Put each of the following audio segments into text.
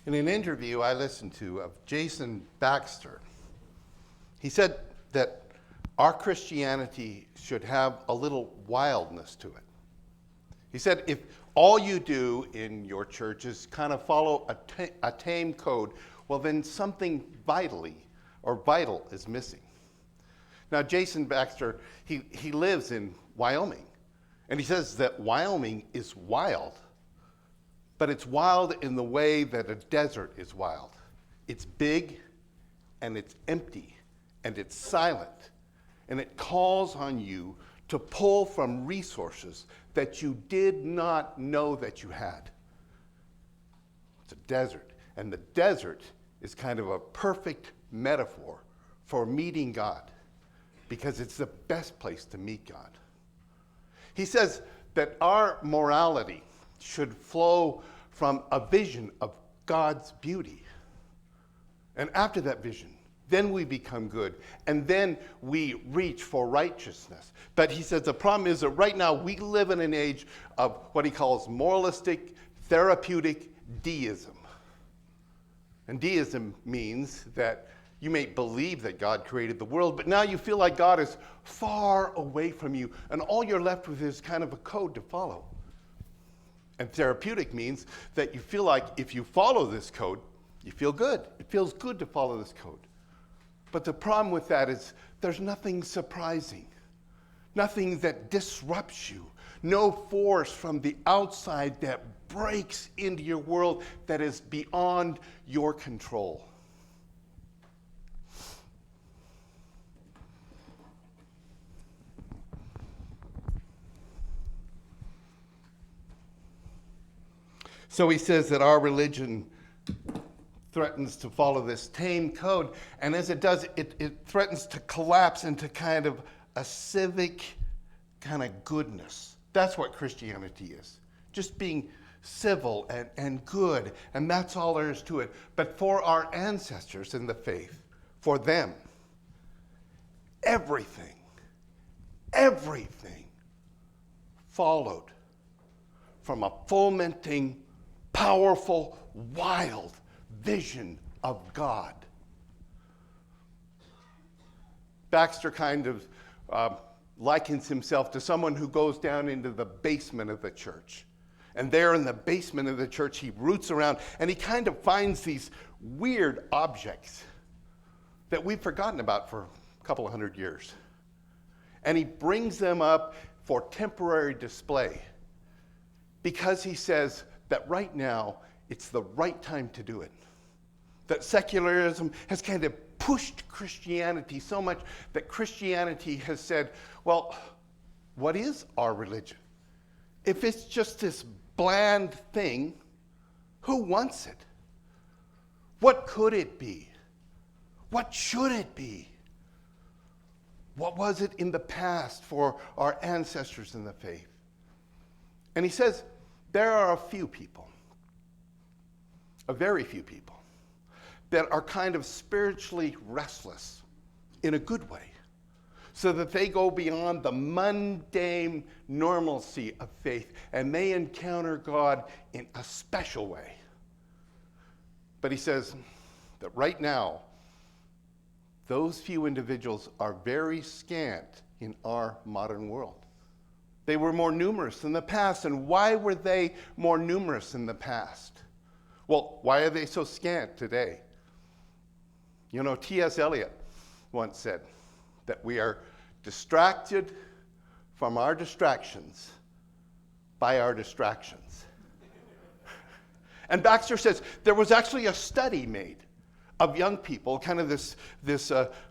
In an interview I listened to of Jason Baxter, he said that our Christianity should have a little wildness to it. He said if all you do in your church is kind of follow a tame code, well then something vital is missing. Now Jason Baxter, he lives in Wyoming, and he says that Wyoming is wild. But it's wild in the way that a desert is wild. It's big, and it's empty, and it's silent, and it calls on you to pull from resources that you did not know that you had. It's a desert, and the desert is kind of a perfect metaphor for meeting God, because it's the best place to meet God. He says that our morality should flow from a vision of God's beauty. And after that vision, then we become good, and then we reach for righteousness. But he says the problem is that right now we live in an age of what he calls moralistic, therapeutic deism. And deism means that you may believe that God created the world, but now you feel like God is far away from you, and all you're left with is kind of a code to follow. And therapeutic means that you feel like if you follow this code, you feel good. It feels good to follow this code. But the problem with that is there's nothing surprising, nothing that disrupts you, no force from the outside that breaks into your world that is beyond your control. So he says that our religion threatens to follow this tame code, and as it does, it threatens to collapse into kind of a civic kind of goodness. That's what Christianity is, just being civil and good, and that's all there is to it. But for our ancestors in the faith, for them, everything followed from a fomenting, powerful, wild vision of God. Baxter kind of likens himself to someone who goes down into the basement of the church. And there in the basement of the church, he roots around and he kind of finds these weird objects that we've forgotten about for a couple of hundred years. And he brings them up for temporary display because he says that right now it's the right time to do it. That secularism has kind of pushed Christianity so much that Christianity has said, well, what is our religion? If it's just this bland thing, who wants it? What could it be? What should it be? What was it in the past for our ancestors in the faith? And he says, there are a few people, a very few people, that are kind of spiritually restless in a good way, so that they go beyond the mundane normalcy of faith and they encounter God in a special way. But he says that right now, those few individuals are very scant in our modern world. They were more numerous in the past. And why were they more numerous in the past? Well, why are they so scant today? You know, T.S. Eliot once said that we are distracted from our distractions by our distractions. And Baxter says there was actually a study made of young people, kind of this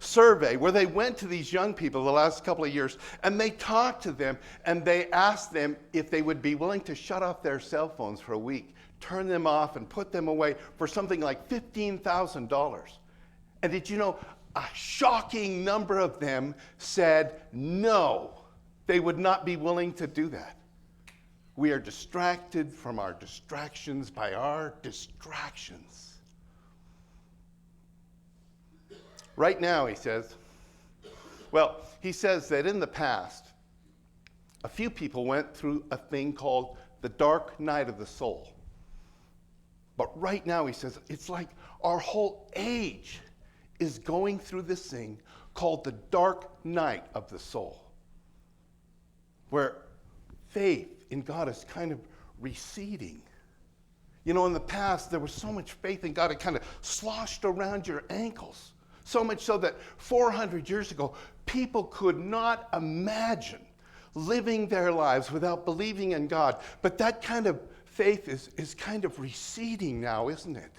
survey where they went to these young people the last couple of years and they talked to them and they asked them if they would be willing to shut off their cell phones for a week, turn them off and put them away for something like $15,000. And did you know a shocking number of them said no, they would not be willing to do that. We are distracted from our distractions by our distractions. Right now, he says that in the past, a few people went through a thing called the dark night of the soul. But right now, he says, it's like our whole age is going through this thing called the dark night of the soul, where faith in God is kind of receding. You know, in the past, there was so much faith in God, it kind of sloshed around your ankles. So much so that 400 years ago, people could not imagine living their lives without believing in God. But that kind of faith is kind of receding now, isn't it?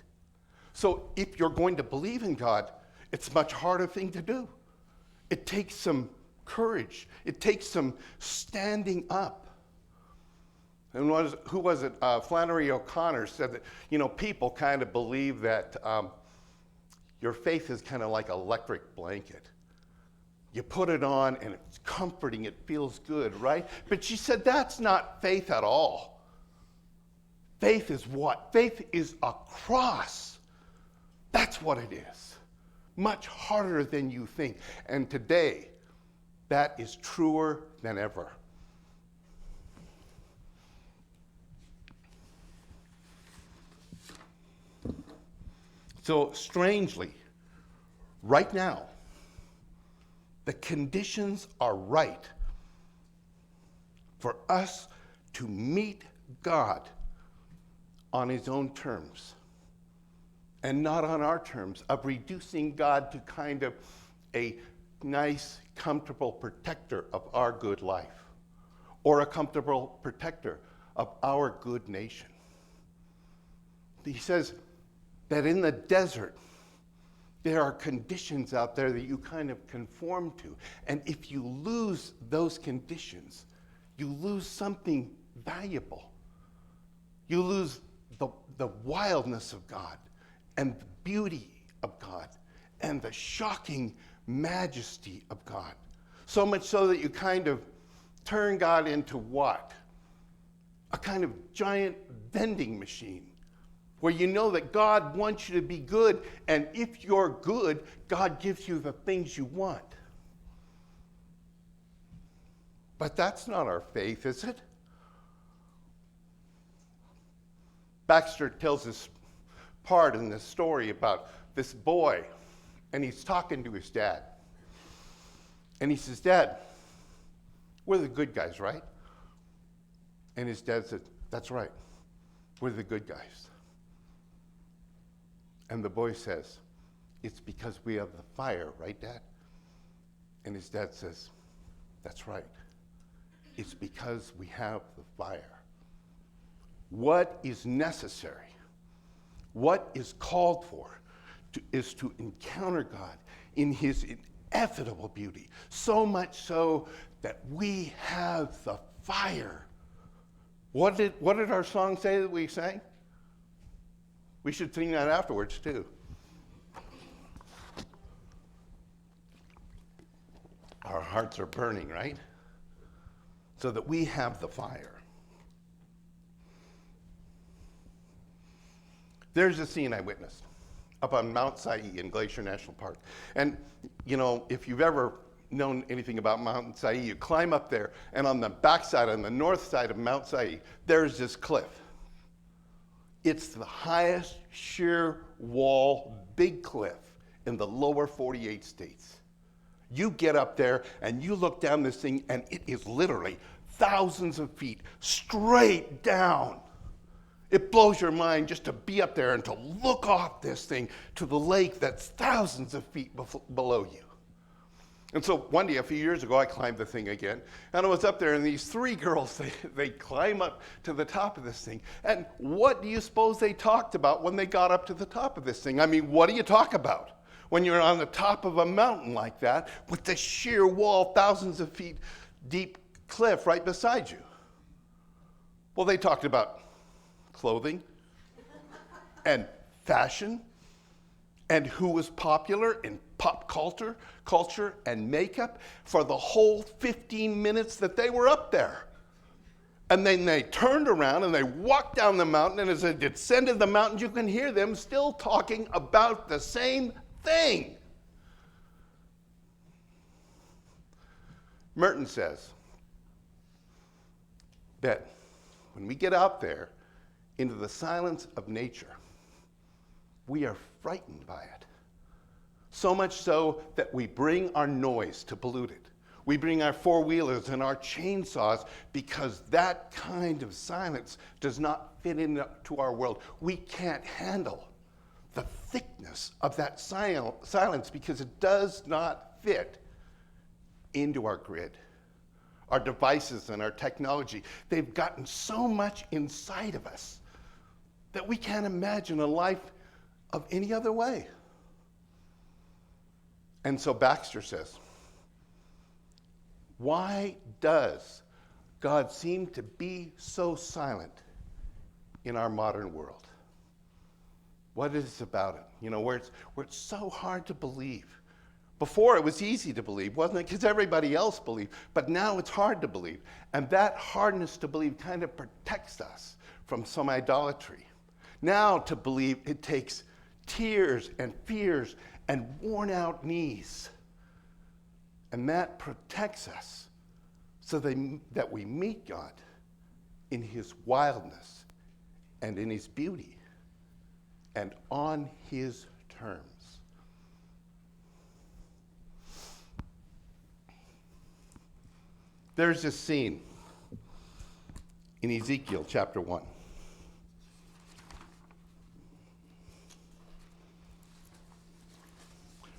So if you're going to believe in God, it's a much harder thing to do. It takes some courage. It takes some standing up. And who was it? Flannery O'Connor said that, you know, people kind of believe that your faith is kind of like an electric blanket. You put it on and it's comforting, it feels good, right? But she said that's not faith at all. Faith is what? Faith is a cross. That's what it is. Much harder than you think. And today, that is truer than ever. So strangely, right now, the conditions are right for us to meet God on his own terms and not on our terms of reducing God to kind of a nice, comfortable protector of our good life or a comfortable protector of our good nation. He says that in the desert, there are conditions out there that you kind of conform to. And if you lose those conditions, you lose something valuable. You lose the wildness of God and the beauty of God and the shocking majesty of God. So much so that you kind of turn God into what? A kind of giant vending machine where you know that God wants you to be good, and if you're good, God gives you the things you want. But that's not our faith, is it? Baxter tells this part in this story about this boy, and he's talking to his dad. And he says, "Dad, we're the good guys, right?" And his dad said, "That's right. We're the good guys." And the boy says, "It's because we have the fire, right, Dad?" And his dad says, "That's right. It's because we have the fire." What is necessary, what is called for, is to encounter God in his ineffable beauty, so much so that we have the fire. What did our song say that we sang? We should sing that afterwards, too. Our hearts are burning, right? So that we have the fire. There's a scene I witnessed up on Mount Sa'i in Glacier National Park. And, you know, if you've ever known anything about Mount Sa'i, you climb up there, and on the backside, on the north side of Mount Sa'i, there's this cliff. It's the highest sheer wall, big cliff in the lower 48 states. You get up there and you look down this thing, and it is literally thousands of feet straight down. It blows your mind just to be up there and to look off this thing to the lake that's thousands of feet below you. And so one day, a few years ago, I climbed the thing again, and I was up there, and these three girls, they climb up to the top of this thing. And what do you suppose they talked about when they got up to the top of this thing? I mean, what do you talk about when you're on the top of a mountain like that with the sheer wall, thousands of feet deep cliff right beside you? Well, they talked about clothing and fashion and who was popular in pop culture and makeup for the whole 15 minutes that they were up there. And then they turned around and they walked down the mountain, and as they descended the mountain, you can hear them still talking about the same thing. Merton says that when we get out there into the silence of nature, we are frightened by it. So much so that we bring our noise to pollute it. We bring our four-wheelers and our chainsaws because that kind of silence does not fit into our world. We can't handle the thickness of that silence because it does not fit into our grid. Our devices and our technology, they've gotten so much inside of us that we can't imagine a life of any other way. And so Baxter says, why does God seem to be so silent in our modern world? What is it about it? You know, where it's so hard to believe. Before it was easy to believe, wasn't it? Because everybody else believed. But now it's hard to believe. And that hardness to believe kind of protects us from some idolatry. Now to believe, it takes tears and fears and worn out knees. And that protects us so that we meet God in his wildness and in his beauty and on his terms. There's this scene in Ezekiel chapter 1.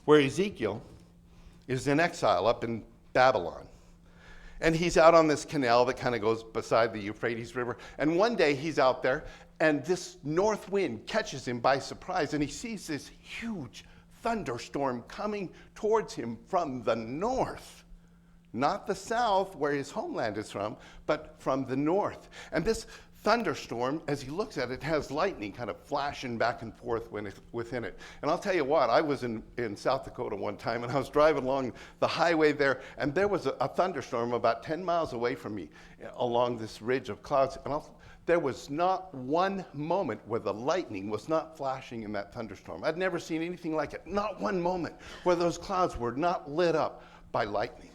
Where Ezekiel is in exile up in Babylon. And he's out on this canal that kind of goes beside the Euphrates River. And one day he's out there, and this north wind catches him by surprise, and he sees this huge thunderstorm coming towards him from the north. Not the south, where his homeland is from, but from the north. And this thunderstorm, as he looks at it, has lightning kind of flashing back and forth within it. And I'll tell you what, I was in South Dakota one time, and I was driving along the highway there, and there was a thunderstorm about 10 miles away from me along this ridge of clouds. And there was not one moment where the lightning was not flashing in that thunderstorm. I'd never seen anything like it. Not one moment where those clouds were not lit up by lightning.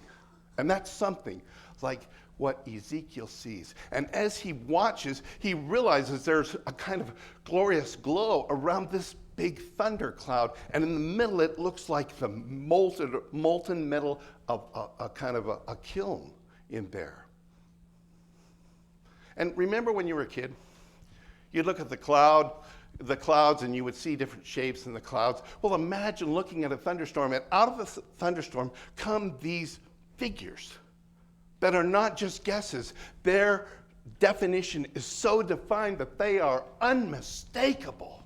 And that's something like what Ezekiel sees. And as he watches, he realizes there's a kind of glorious glow around this big thunder cloud. And in the middle, it looks like the molten metal of a kind of a kiln in there. And remember when you were a kid? You'd look at the clouds, and you would see different shapes in the clouds. Well, imagine looking at a thunderstorm, and out of the thunderstorm come these figures that are not just guesses. Their definition is so defined that they are unmistakable.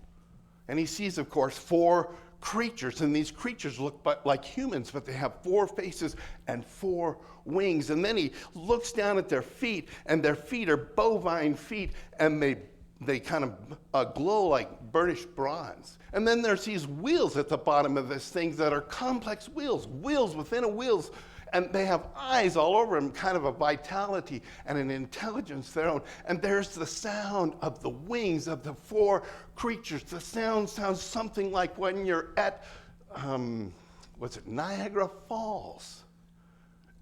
And he sees, of course, 4 creatures, and these creatures look like humans, but they have 4 faces and 4 wings. And then he looks down at their feet, and their feet are bovine feet, and they kind of glow like burnished bronze. And then there's these wheels at the bottom of this thing that are complex wheels within a wheels. And they have eyes all over them, kind of a vitality and an intelligence of their own. And there's the sound of the wings of the 4 creatures. The sound sounds something like when you're at, Niagara Falls.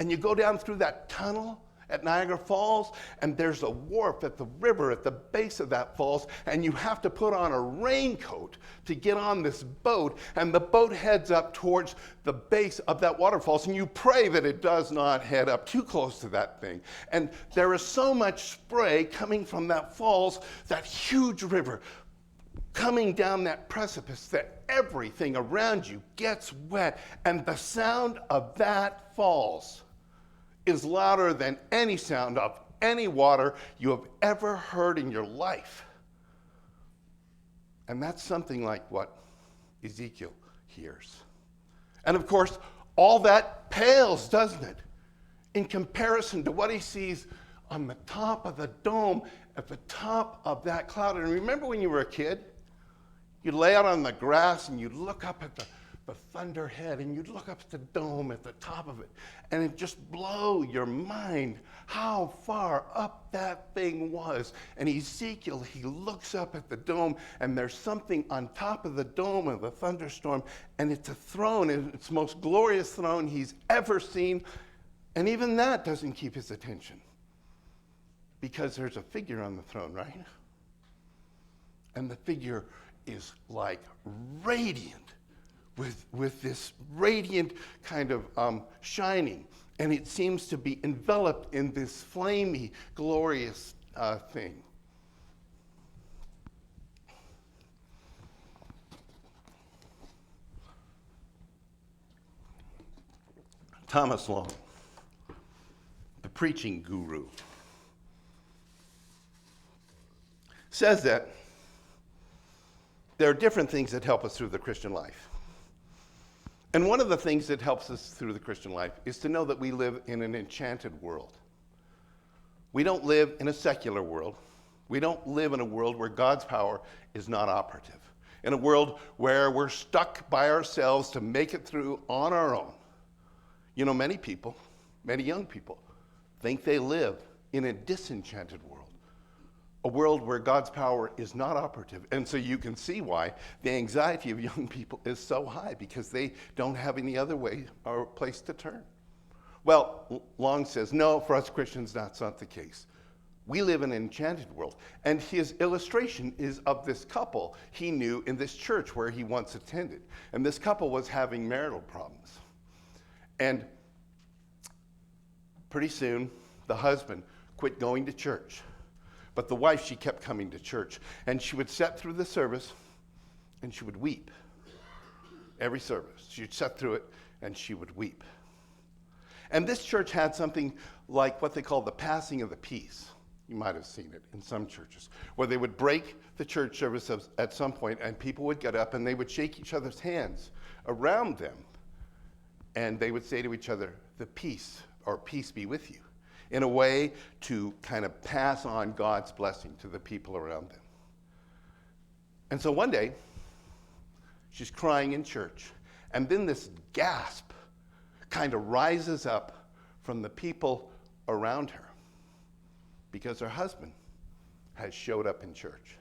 And you go down through that tunnel at Niagara Falls, and there's a wharf at the river at the base of that falls, and you have to put on a raincoat to get on this boat, and the boat heads up towards the base of that waterfalls, and you pray that it does not head up too close to that thing. And there is so much spray coming from that falls, that huge river, coming down that precipice, that everything around you gets wet, and the sound of that falls is louder than any sound of any water you have ever heard in your life. And that's something like what Ezekiel hears. And of course, all that pales, doesn't it, in comparison to what he sees on the top of the dome, at the top of that cloud. And remember when you were a kid? You'd lay out on the grass and you'd look up at the thunderhead, and you'd look up at the dome at the top of it, and it just blow your mind how far up that thing was. And Ezekiel, he looks up at the dome, and there's something on top of the dome of the thunderstorm, and it's a throne, and it's the most glorious throne he's ever seen. And even that doesn't keep his attention, because there's a figure on the throne, right? And the figure is like radiant with this radiant kind of shining. And it seems to be enveloped in this flamey, glorious thing. Thomas Long, the preaching guru, says that there are different things that help us through the Christian life. And one of the things that helps us through the Christian life is to know that we live in an enchanted world. We don't live in a secular world. We don't live in a world where God's power is not operative. In a world where we're stuck by ourselves to make it through on our own. You know, many people, many young people, think they live in a disenchanted world. A world where God's power is not operative. And so you can see why the anxiety of young people is so high, because they don't have any other way or place to turn. Well, Long says, no, for us Christians, that's not the case. We live in an enchanted world. And his illustration is of this couple he knew in this church where he once attended. And this couple was having marital problems. And pretty soon, the husband quit going to church. But the wife, she kept coming to church. And she would sit through the service, and she would weep. Every service. She'd sit through it, and she would weep. And this church had something like what they call the passing of the peace. You might have seen it in some churches, where they would break the church service at some point, and people would get up, and they would shake each other's hands around them. And they would say to each other, the peace, or peace be with you, in a way to kind of pass on God's blessing to the people around them. And so one day, she's crying in church, and then this gasp kind of rises up from the people around her, because her husband has showed up in church.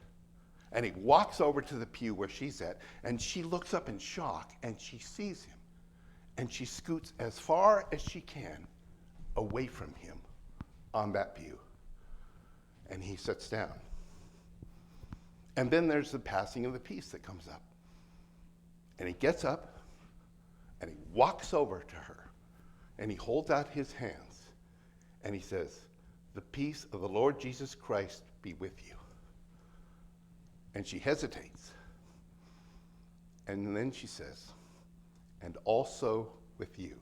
And he walks over to the pew where she's at, and she looks up in shock, and she sees him. And she scoots as far as she can away from him on that pew. And he sits down. And then there's the passing of the peace that comes up. And he gets up, and he walks over to her, and he holds out his hands, and he says, the peace of the Lord Jesus Christ be with you. And she hesitates. And then she says, and also with you.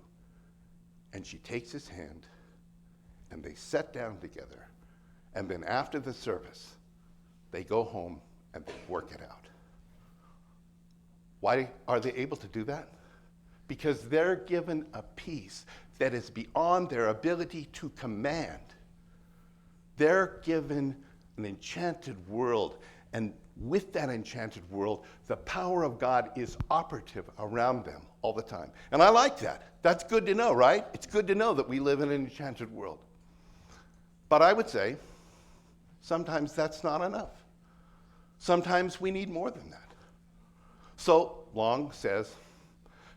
And she takes his hand, and they sit down together. And then after the service, they go home and they work it out. Why are they able to do that? Because they're given a peace that is beyond their ability to command. They're given an enchanted world, and with that enchanted world, the power of God is operative around them all the time. And I like that. That's good to know, right? It's good to know that we live in an enchanted world. But I would say, sometimes that's not enough. Sometimes we need more than that. So Long says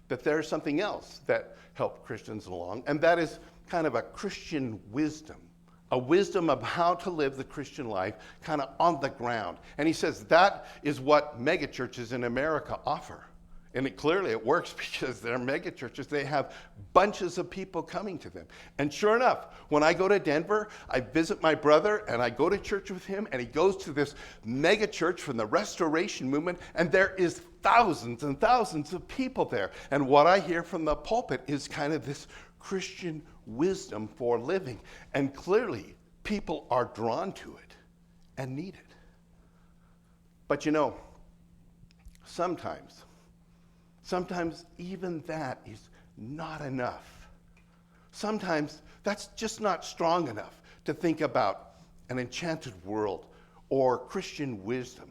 that there's something else that helped Christians along, and that is kind of a Christian wisdom. A wisdom of how to live the Christian life kind of on the ground. And he says that is what megachurches in America offer. And it works, because they're megachurches. They have bunches of people coming to them. And sure enough, when I go to Denver, I visit my brother, and I go to church with him, and he goes to this megachurch from the Restoration Movement, and there is thousands and thousands of people there. And what I hear from the pulpit is kind of this Christian wisdom for living. And clearly, people are drawn to it and need it. But you know, sometimes even that is not enough. Sometimes that's just not strong enough to think about an enchanted world or Christian wisdom.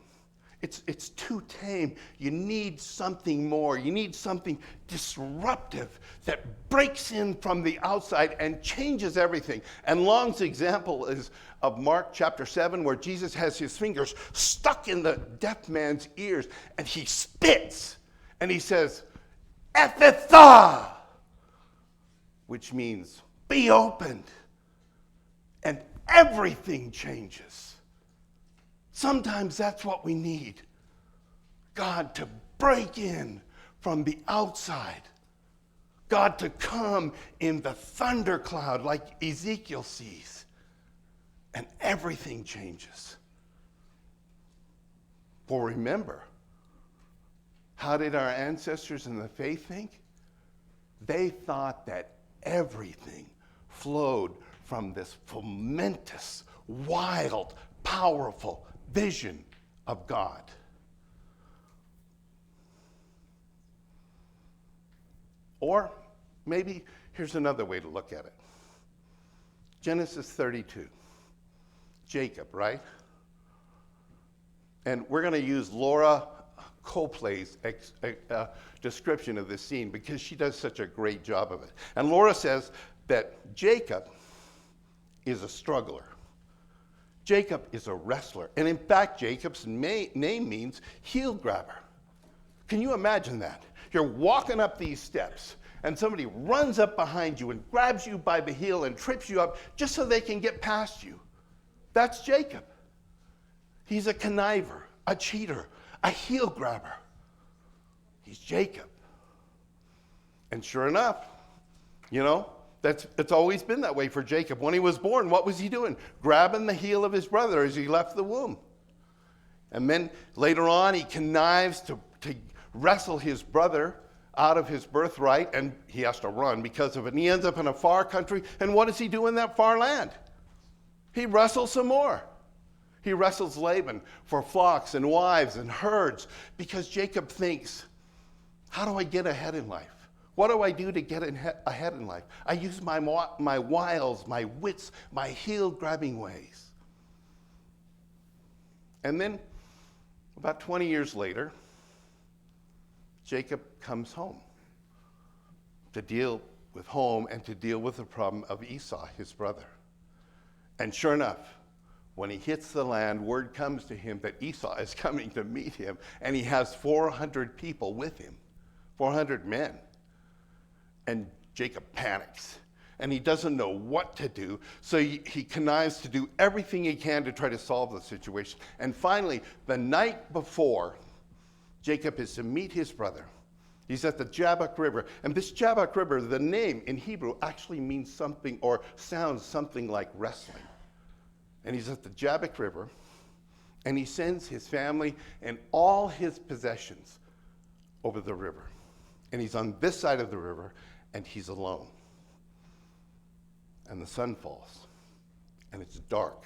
It's too tame. You need something more. You need something disruptive that breaks in from the outside and changes everything. And Long's example is of Mark chapter 7, where Jesus has his fingers stuck in the deaf man's ears, and he spits, and he says, Ephphatha, which means be opened. And everything changes. Sometimes that's what we need. God to break in from the outside. God to come in the thundercloud like Ezekiel sees. And everything changes. For remember, how did our ancestors in the faith think? They thought that everything flowed from this momentous, wild, powerful vision of God. Or maybe here's another way to look at it. Genesis 32. Jacob, right? And we're going to use Laura Coplay's description of this scene because she does such a great job of it. And Laura says that Jacob is a struggler. Jacob is a wrestler. And in fact, Jacob's name means heel grabber. Can you imagine that? You're walking up these steps and somebody runs up behind you and grabs you by the heel and trips you up just so they can get past you. That's Jacob. He's a conniver, a cheater, a heel grabber. He's Jacob. And sure enough, it's always been that way for Jacob. When he was born, what was he doing? Grabbing the heel of his brother as he left the womb. And then later on, he connives to wrestle his brother out of his birthright, and he has to run because of it. And he ends up in a far country, and what does he do in that far land? He wrestles some more. He wrestles Laban for flocks and wives and herds because Jacob thinks, how do I get ahead in life? What do I do to get ahead in life? I use my wiles, my wits, my heel-grabbing ways. And then, about 20 years later, Jacob comes home to deal with home and to deal with the problem of Esau, his brother. And sure enough, when he hits the land, word comes to him that Esau is coming to meet him, and he has 400 people with him, 400 men. And Jacob panics, and he doesn't know what to do, so he connives to do everything he can to try to solve the situation. And finally, the night before Jacob is to meet his brother, he's at the Jabbok River. And this Jabbok River, the name in Hebrew actually means something or sounds something like wrestling. And he's at the Jabbok River, and he sends his family and all his possessions over the river. And he's on this side of the river, and he's alone. And the sun falls, and it's dark.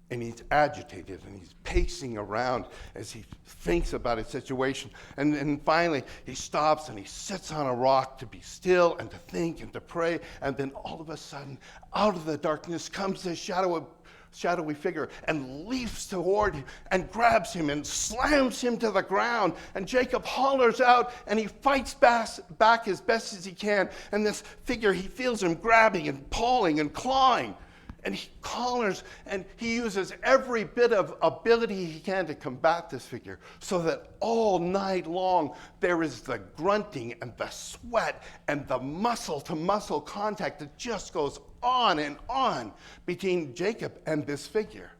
And he's agitated, and he's pacing around as he thinks about his situation. And then finally, he stops, and he sits on a rock to be still and to think and to pray. And then all of a sudden, out of the darkness comes this shadowy figure and leaps toward him and grabs him and slams him to the ground. And Jacob hollers out, and he fights back as best as he can. And this figure, he feels him grabbing and pulling and clawing. And he hollers, and he uses every bit of ability he can to combat this figure, so that all night long there is the grunting and the sweat and the muscle-to-muscle contact that just goes on and on between Jacob and this figure.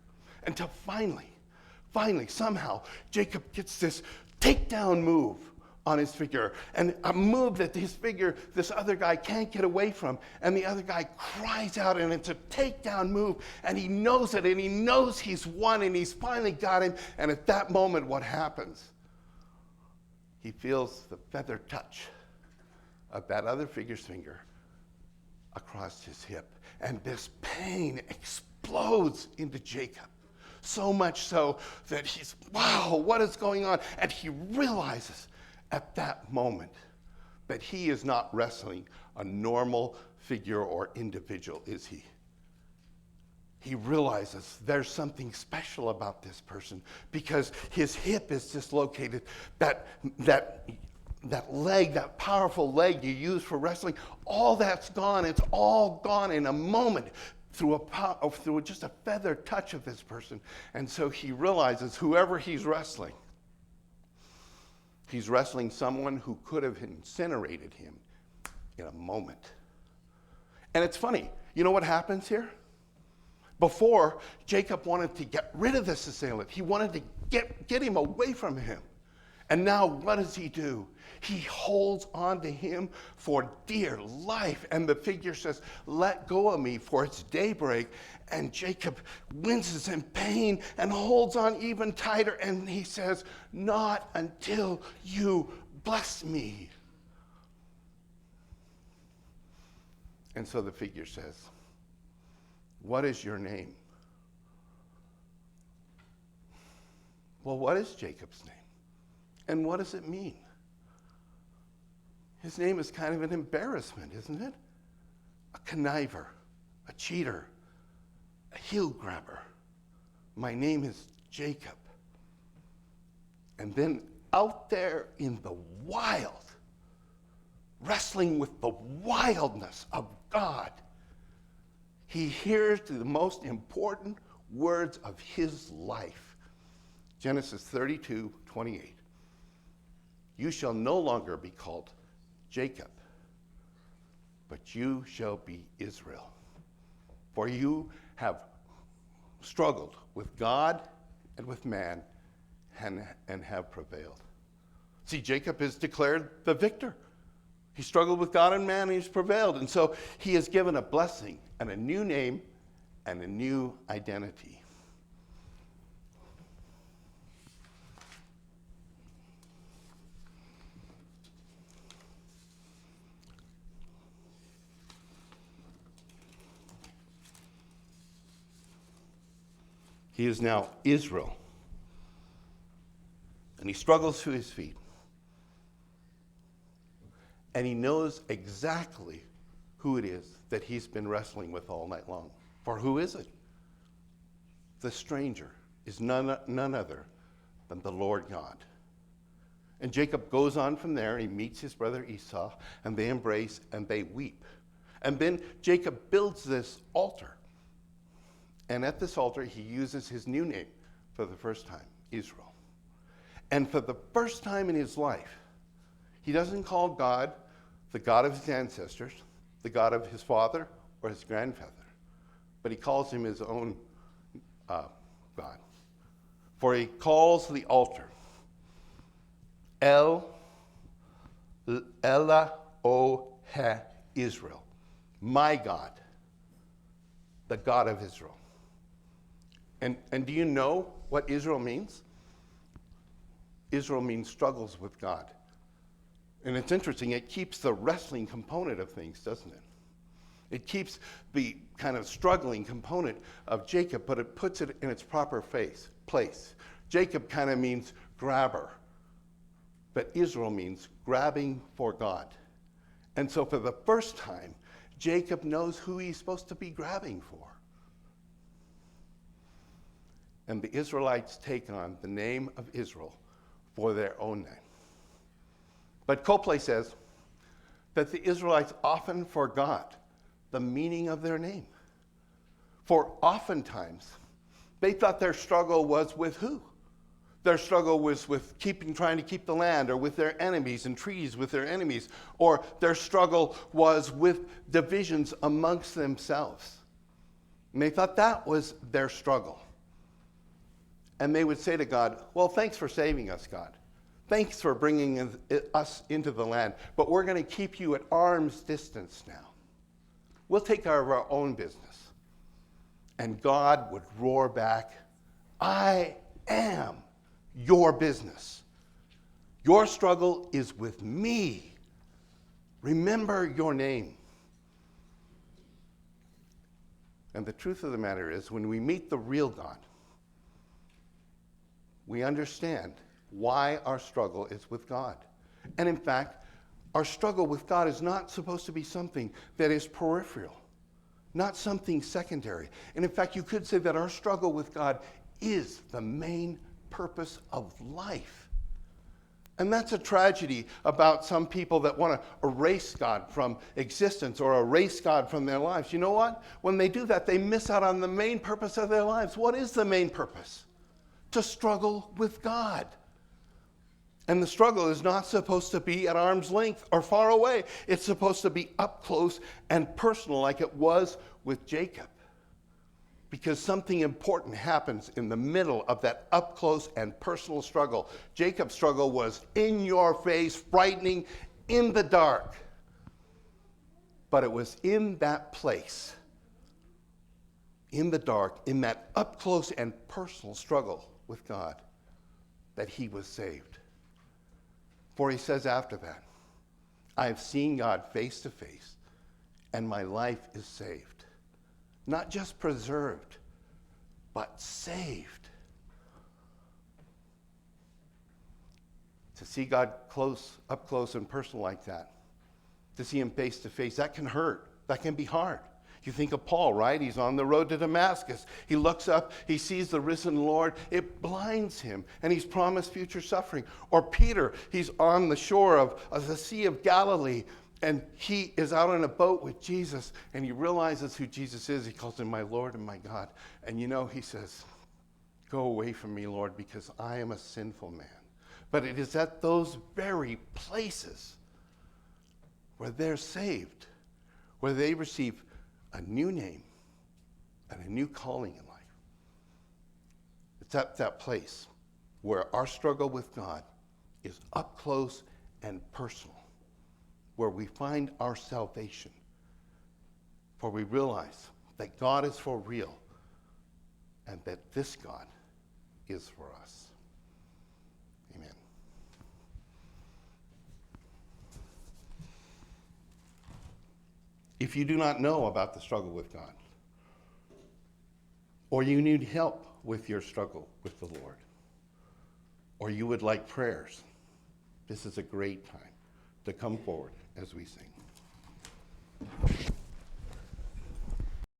Until finally, somehow, Jacob gets this takedown move on his figure, and a move that this other guy can't get away from, and the other guy cries out, and it's a takedown move, and he knows it, and he knows he's won, and he's finally got him. And at that moment, what happens? He feels the feather touch of that other figure's finger across his hip, and this pain explodes into Jacob. So much so that he's, wow, what is going on? And he realizes at that moment that he is not wrestling a normal figure or individual, is he? He realizes there's something special about this person because his hip is dislocated. That leg, that powerful leg you use for wrestling, all that's gone. It's all gone in a moment through just a feather touch of this person. And so he realizes whoever he's wrestling someone who could have incinerated him in a moment. And it's funny, you know what happens here? Before, Jacob wanted to get rid of this assailant. He wanted to get him away from him. And now what does he do? He holds on to him for dear life. And the figure says, let go of me, for it's daybreak. And Jacob winces in pain and holds on even tighter. And he says, not until you bless me. And so the figure says, what is your name? Well, what is Jacob's name? And what does it mean? His name is kind of an embarrassment, isn't it? A conniver, a cheater, a heel grabber. My name is Jacob. And then out there in the wild, wrestling with the wildness of God, he hears the most important words of his life. Genesis 32:28. You shall no longer be called Jacob, but you shall be Israel. For you have struggled with God and with man and have prevailed. See, Jacob is declared the victor. He struggled with God and man, and he's prevailed. And so he is given a blessing and a new name and a new identity. He is now Israel. And he struggles to his feet. And he knows exactly who it is that he's been wrestling with all night long. For who is it? The stranger is none other than the Lord God. And Jacob goes on from there, and he meets his brother Esau, and they embrace and they weep. And then Jacob builds this altar. And at this altar, he uses his new name for the first time, Israel. And for the first time in his life, he doesn't call God the God of his ancestors, the God of his father or his grandfather, but he calls him his own God. For he calls the altar Eloheh Israel, my God, the God of Israel. And do you know what Israel means? Israel means struggles with God. And it's interesting, it keeps the wrestling component of things, doesn't it? It keeps the kind of struggling component of Jacob, but it puts it in its proper place. Jacob kind of means grabber, but Israel means grabbing for God. And so for the first time, Jacob knows who he's supposed to be grabbing for. And the Israelites take on the name of Israel for their own name. But Copley says that the Israelites often forgot the meaning of their name. For oftentimes, they thought their struggle was with who? Their struggle was with trying to keep the land, or with their enemies and treaties with their enemies, or their struggle was with divisions amongst themselves. And they thought that was their struggle. And they would say to God, well, thanks for saving us, God. Thanks for bringing us into the land, but we're going to keep you at arm's distance now. We'll take care of our own business. And God would roar back, I am your business. Your struggle is with me. Remember your name. And the truth of the matter is, when we meet the real God, we understand why our struggle is with God. And in fact, our struggle with God is not supposed to be something that is peripheral, not something secondary. And in fact, you could say that our struggle with God is the main purpose of life. And that's a tragedy about some people that want to erase God from existence or erase God from their lives. You know what? When they do that, they miss out on the main purpose of their lives. What is the main purpose? To struggle with God. And the struggle is not supposed to be at arm's length or far away. It's supposed to be up close and personal, like it was with Jacob. because something important happens in the middle of that up close and personal struggle. Jacob's struggle was in your face, frightening, in the dark. But it was in that place, in the dark, in that up close and personal struggle with God, that he was saved. For he says after that, I have seen God face to face, and my life is saved. Not just preserved, but saved. To see God up close and personal like that, to see him face to face, that can hurt. That can be hard. You think of Paul, right? He's on the road to Damascus. He looks up, he sees the risen Lord. It blinds him, and he's promised future suffering. Or Peter, he's on the shore of the Sea of Galilee, and he is out on a boat with Jesus, and he realizes who Jesus is. He calls him my Lord and my God. And he says, go away from me, Lord, because I am a sinful man. But it is at those very places where they're saved, where they receive a new name and a new calling in life. It's at that place where our struggle with God is up close and personal, where we find our salvation, for we realize that God is for real and that this God is for us. Amen. If you do not know about the struggle with God, or you need help with your struggle with the Lord, or you would like prayers, this is a great time to come forward as we sing.